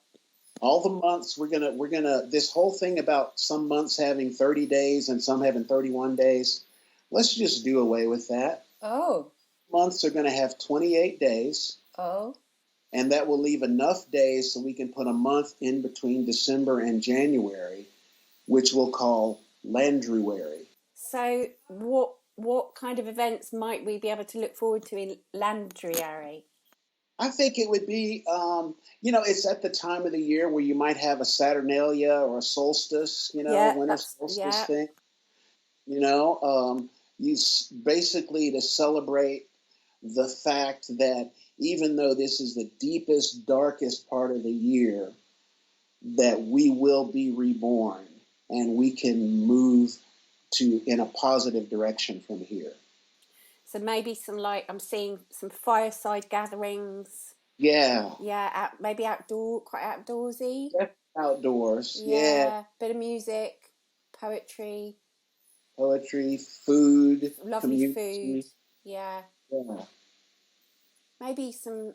All the months we're gonna this whole thing about some months having 30 days and some having 31 days. Let's just do away with that. Oh. Months are gonna have 28 days. Oh. And that will leave enough days so we can put a month in between December and January, which we'll call Landryary. So what kind of events might we be able to look forward to in Landryary? I think it would be, it's at the time of the year where you might have a Saturnalia or a solstice, winter solstice thing. Basically to celebrate the fact that even though this is the deepest, darkest part of the year, that we will be reborn and we can move in a positive direction from here. So maybe I'm seeing some fireside gatherings. Yeah. Yeah, maybe quite outdoorsy. Outdoors. Yeah. Bit of music, poetry, food, lovely community. food. Yeah. Yeah. Maybe some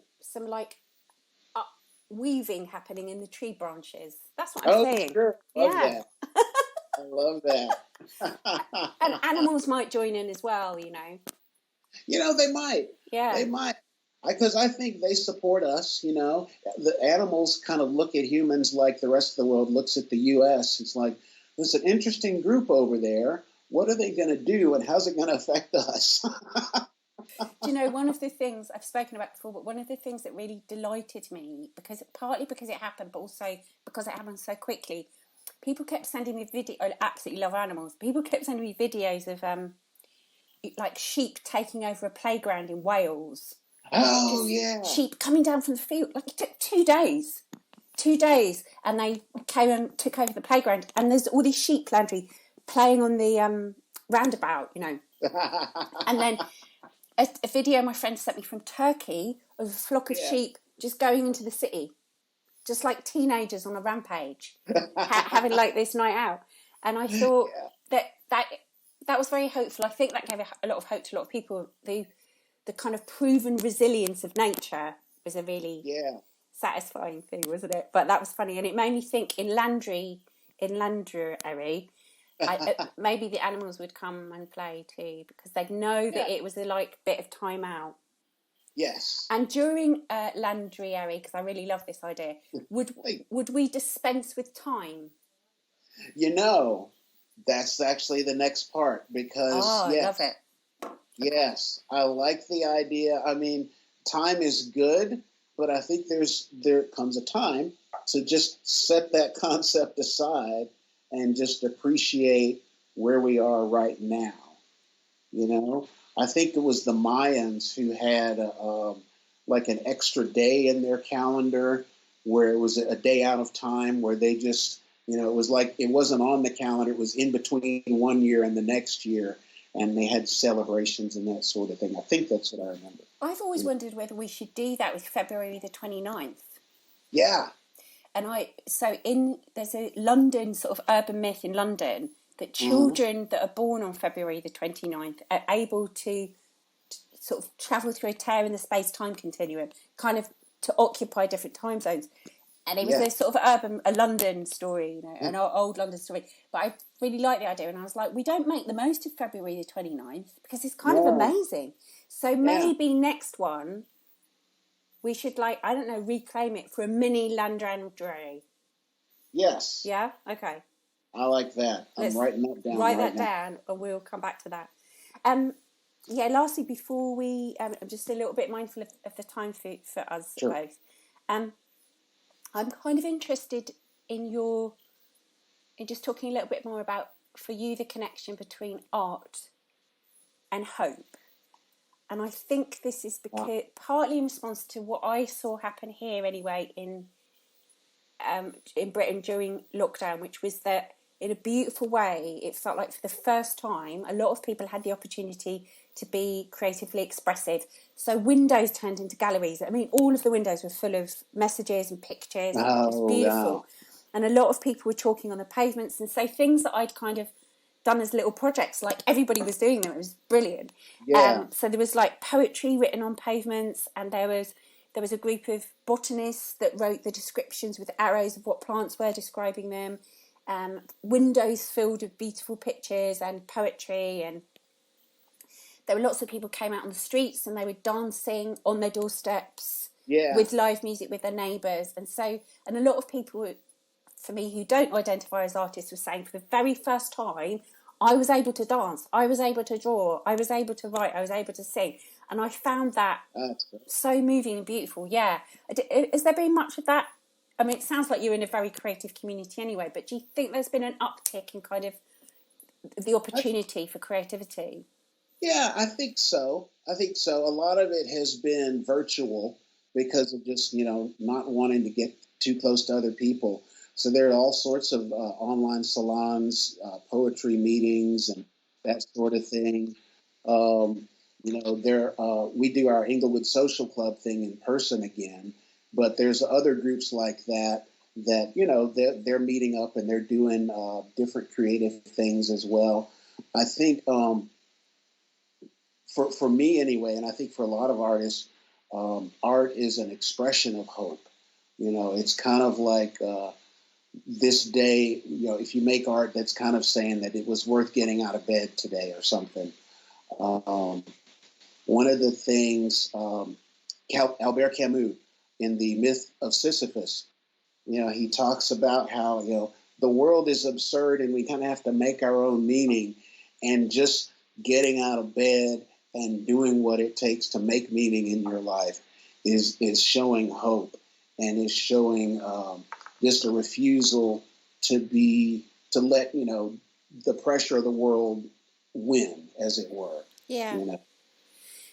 weaving happening in the tree branches. That's what I'm saying. Sure. Love that. I love that. And animals might join in as well, They might. Yeah. They might. Because I think they support us, The animals kind of look at humans like the rest of the world looks at the U.S. It's like, there's an interesting group over there. What are they going to do, and how's it going to affect us? Do you know, one of the things I've spoken about before, but one of the things that really delighted me, partly because it happened, but also because it happened so quickly, people kept sending me videos. I absolutely love animals. People kept sending me videos of like sheep taking over a playground in Wales. Oh, yeah. Sheep coming down from the field. Like, it took 2 days. 2 days. And they came and took over the playground. And there's all these sheep, Landry, playing on the roundabout, And then a video my friend sent me from Turkey of a flock of sheep just going into the city. Just like teenagers on a rampage. Having like this night out. And I thought that was very hopeful. I think that gave a lot of hope to a lot of people. The kind of proven resilience of nature was a really satisfying thing, wasn't it? But that was funny, and it made me think in Landryary, maybe the animals would come and play too, because they'd know that it was a bit of time out. Yes. And during Landryary, because I really love this idea, would we dispense with time? That's actually the next part, because I love it. Yes, I like the idea. I mean, time is good, but I think there comes a time to just set that concept aside and just appreciate where we are right now. You know, I think it was the Mayans who had like an extra day in their calendar where it was a day out of time where they just, you know, it was like it wasn't on the calendar. It was in between one year and the next year. And they had celebrations and that sort of thing. I think that's what I remember. I've always wondered whether we should do that with February the 29th. Yeah. And there's a London sort of urban myth in London that children that are born on February the 29th are able to sort of travel through a tear in the space-time continuum, kind of to occupy different time zones. And it was a sort of a London story, you know, an old London story. But I really liked the idea. And I was like, we don't make the most of February the 29th because it's kind of amazing. So maybe next one, we should, like, I don't know, reclaim it for a mini Landry. Yes. Yeah? Okay. I like that. I'm writing that down. Write that down and we'll come back to that. Lastly, before we, I'm just a little bit mindful of the time for us both. I'm kind of interested in just talking a little bit more about, for you, the connection between art and hope. And I think this is because partly in response to what I saw happen here anyway in Britain during lockdown, which was that in a beautiful way, it felt like for the first time, a lot of people had the opportunity to be creatively expressive. So windows turned into galleries. I mean, all of the windows were full of messages and pictures. It was beautiful. Wow. And a lot of people were chalking on the pavements. And so things that I'd kind of done as little projects, like everybody was doing them. It was brilliant. Yeah. So there was like poetry written on pavements, and there was a group of botanists that wrote the descriptions with arrows of what plants were, describing them. Windows filled with beautiful pictures and poetry, and there were lots of people came out on the streets and they were dancing on their doorsteps with live music with their neighbours. And a lot of people, for me, who don't identify as artists, were saying for the very first time, I was able to dance, I was able to draw, I was able to write, I was able to sing. And I found that so moving and beautiful. Yeah. Has there been much of that? I mean, it sounds like you're in a very creative community anyway, but do you think there's been an uptick in kind of the opportunity for creativity? Yeah, I think so. A lot of it has been virtual because of just, you know, not wanting to get too close to other people. So there are all sorts of online salons, poetry meetings, and that sort of thing. You know, we do our Inglewood Social Club thing in person again, but there's other groups like that, you know, they're meeting up and they're doing different creative things as well. I think for me anyway, and I think for a lot of artists, art is an expression of hope. You know, it's kind of like this day, you know, if you make art, that's kind of saying that it was worth getting out of bed today or something. One of the things, Albert Camus, in The Myth of Sisyphus, you know, he talks about how, you know, the world is absurd and we kind of have to make our own meaning, and just getting out of bed and doing what it takes to make meaning in your life is showing hope, and is showing just a refusal to let, you know, the pressure of the world win, as it were. Yeah. You know?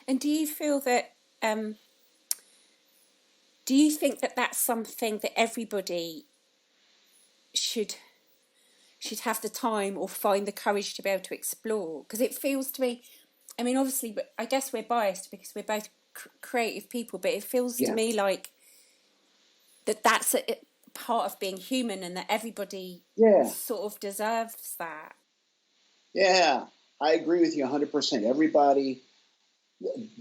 And do you feel that, do you think that that's something that everybody should have the time or find the courage to be able to explore? Because it feels to me, I mean, obviously, I guess we're biased because we're both creative people, but it feels to me like that's a part of being human, and that everybody sort of deserves that. Yeah, I agree with you 100%. Everybody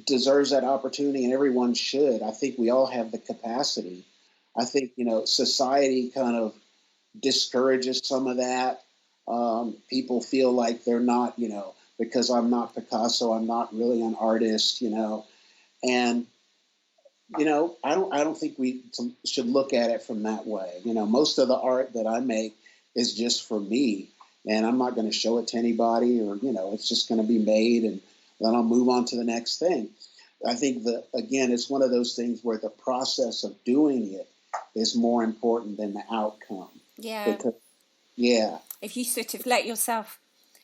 deserves that opportunity, and everyone should. I think we all have the capacity. I think, you know, society kind of discourages some of that. People feel like they're not, you know, because I'm not Picasso, I'm not really an artist, you know. And, you know, I don't think we should look at it from that way. You know, most of the art that I make is just for me, and I'm not going to show it to anybody, or, you know, it's just going to be made and then I'll move on to the next thing. I think that, again, it's one of those things where the process of doing it is more important than the outcome. Yeah. Because, yeah. If you sort of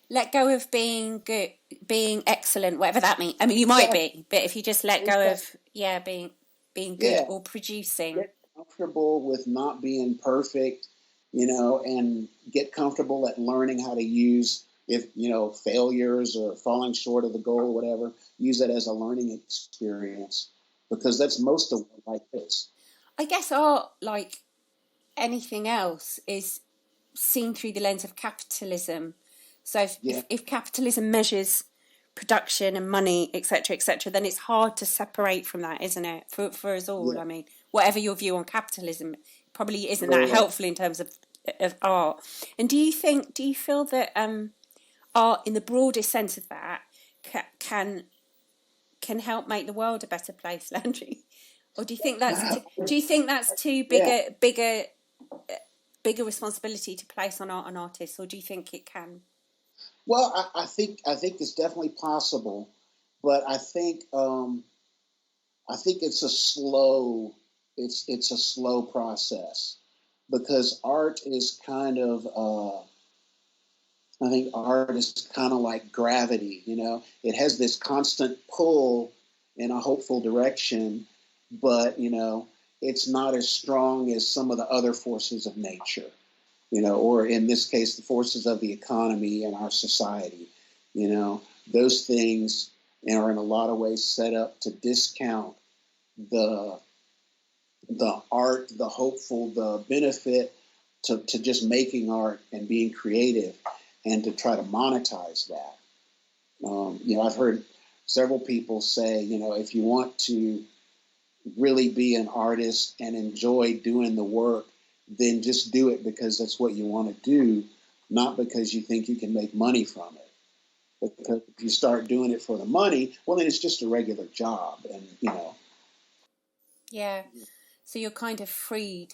let go of being good, being excellent, whatever that means. I mean, you might Yeah. be, but if you just let go of, being good Yeah. or producing. Get comfortable with not being perfect, and get comfortable at learning how to use, if, failures or falling short of the goal or whatever, use that as a learning experience, because that's most of what life is. I guess art, like anything else, is seen through the lens of capitalism. So Yeah. if capitalism measures production and money, etc., then it's hard to separate from that, isn't it? For us all. Yeah. I mean, whatever your view on capitalism, probably isn't that Right. helpful in terms of art. And do you feel that art, in the broadest sense of that, can help make the world a better place, Landry? Or do you think that's too Yeah. bigger responsibility to place on art and artists, or do you think it can? Well, I think it's definitely possible, but I think it's a slow process, because art is kind of I think art is kind of like gravity. It has this constant pull in a hopeful direction, but it's not as strong as some of the other forces of nature, or in this case, the forces of the economy and our society. Those things are in a lot of ways set up to discount the the art, the hopeful, the benefit to just making art and being creative, and to try to monetize that. I've heard several people say, if you want to really be an artist and enjoy doing the work, then just do it because that's what you want to do, not because you think you can make money from it. Because if you start doing it for the money, well, then it's just a regular job, and. Yeah. So you're kind of freed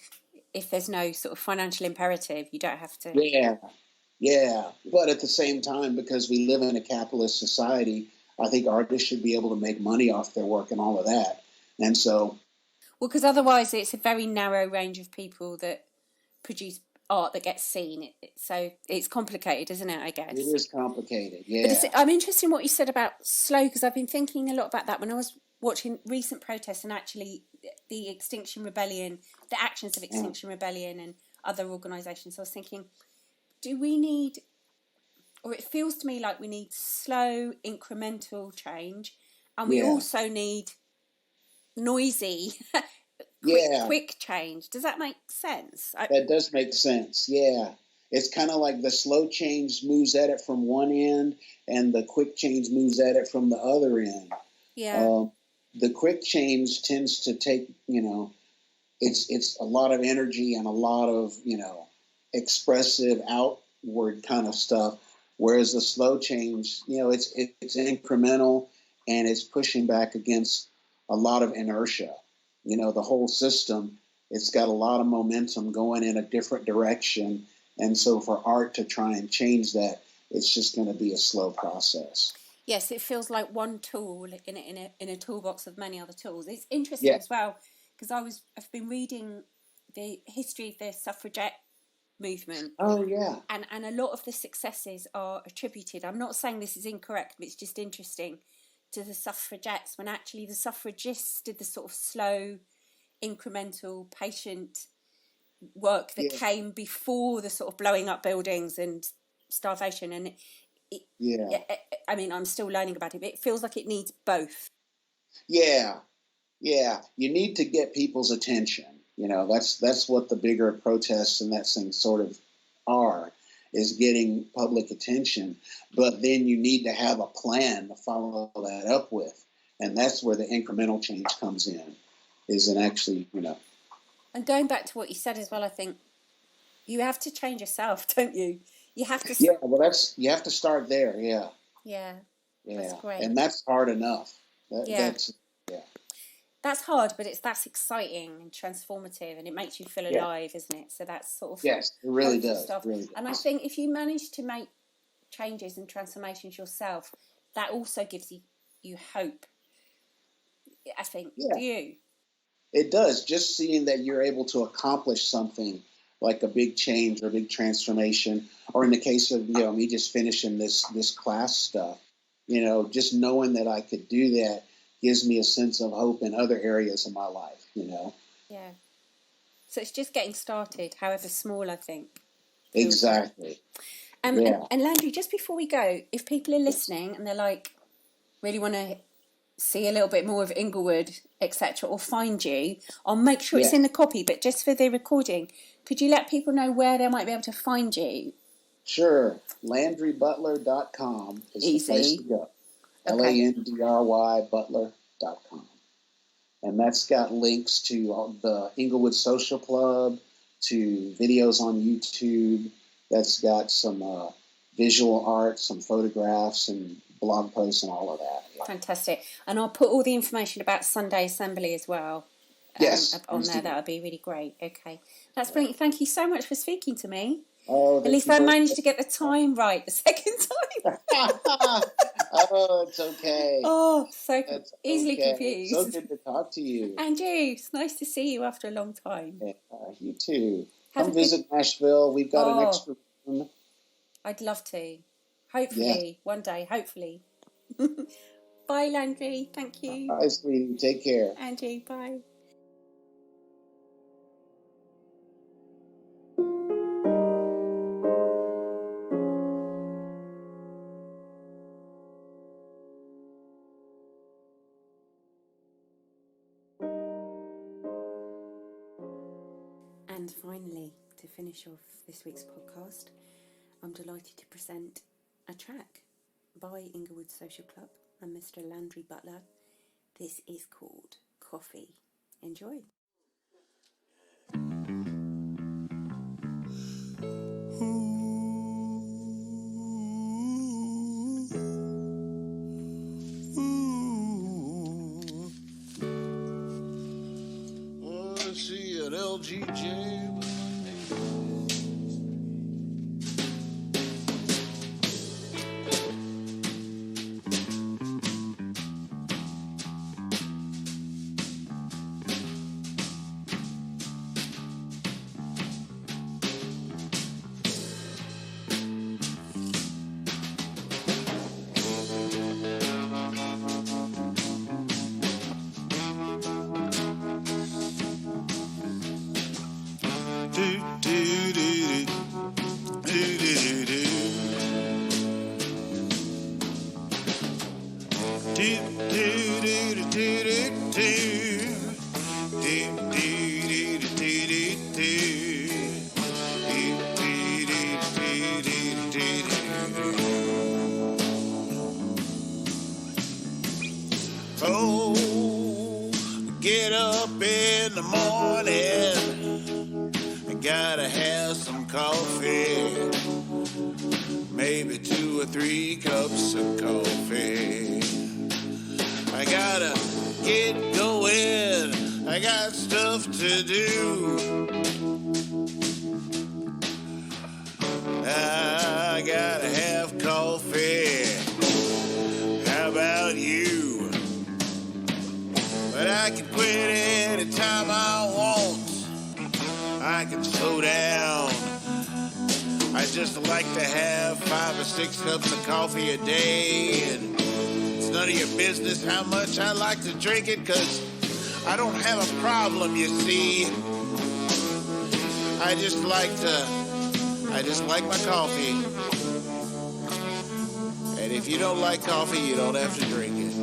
if there's no sort of financial imperative. You don't have to. Yeah, yeah. But at the same time, because we live in a capitalist society, I think artists should be able to make money off their work and all of that. And so, Well, because otherwise it's a very narrow range of people that produce art that gets seen. So it's complicated, isn't it? I it guess. is complicated. But Yeah. I'm interested in what you said about slow, because I've been thinking a lot about that when I was watching recent protests and actually the Extinction Rebellion, the actions of Yeah. Extinction Rebellion and other organisations. I was thinking, do we need, or it feels to me like we need slow, incremental change, and we Yeah. also need noisy, Yeah. quick change. Does that make sense? That does make sense. Yeah. It's kind of like the slow change moves at it from one end, and the quick change moves at it from the other end. Yeah. The quick change tends to take, it's a lot of energy and a lot of, expressive outward kind of stuff. Whereas the slow change, it's incremental, and it's pushing back against a lot of inertia. The whole system, it's got a lot of momentum going in a different direction. And so for art to try and change that, it's just going to be a slow process. Yes, it feels like one tool in a toolbox of many other tools. It's interesting Yeah. as well because I've been reading the history of the suffragette movement, Oh, yeah. and a lot of the successes are attributed. I'm not saying this is incorrect, but it's just interesting, to the suffragettes, when actually the suffragists did the sort of slow, incremental, patient work that Yeah. came before the sort of blowing up buildings and starvation. And Yeah. I mean, I'm still learning about it, but it feels like it needs both. Yeah. Yeah. You need to get people's attention. That's what the bigger protests and that thing sort of are, is getting public attention. But then you need to have a plan to follow that up with. And that's where the incremental change comes in, is in actually, And going back to what you said as well, I think you have to change yourself, don't you? You have to. Yeah, well, you have to start there. Yeah. Yeah, that's Yeah. great. And that's hard enough. Yeah, That's, yeah. that's hard, but that's exciting and transformative, and it makes you feel Yeah. alive, isn't it? So that's sort of Yes, it really hopeful does. stuff. It really does. And I think if you manage to make changes and transformations yourself, that also gives you hope. I think. Yeah. Do you? It does. Just seeing that you're able to accomplish something like a big change or a big transformation, or in the case of me just finishing this class stuff, just knowing that I could do that gives me a sense of hope in other areas of my life. Yeah. So it's just getting started, however small, I think. Exactly. And Landry, just before we go, if people are listening and they're like, really want to see a little bit more of Inglewood, etc., or find you, I'll make sure it's in the copy, but just for the recording, could you let people know where they might be able to find you? Sure. LandryButler.com is the place to go. Okay. Landry Butler.com. And that's got links to the Inglewood Social Club, to videos on YouTube. That's got some visual art, some photographs, and blog posts and all of that. Yeah. Fantastic. And I'll put all the information about Sunday Assembly as well on there. That would be really great. Okay. That's brilliant. Thank you so much for speaking to me. Oh, at least I managed to get the time right the second time. Oh, it's okay. Oh, so easily confused. So good to talk to you. And you. It's nice to see you after a long time. You too. Come visit Nashville. We've got an extra room. I'd love to. Hopefully, one day, hopefully. Bye, Landry. Thank you. Bye, sweetie. Take care. And you. Bye. And finally, to finish off this week's podcast, I'm delighted to present a track by Inglewood Social Club and Mr. Landry Butler. This is called Coffee. Enjoy. Let's see an LGJ. Oh, get up in the morning, I gotta have some coffee, maybe 2 or 3 cups of coffee. I gotta get going, I got stuff to do. I gotta have coffee. How about you? But I can quit anytime I want. I can slow down. I just like to have 5 or 6 cups of coffee a day. And it's none of your business how much I like to drink it, 'cause I don't have a problem, you see. I just like my coffee. And if you don't like coffee, you don't have to drink it.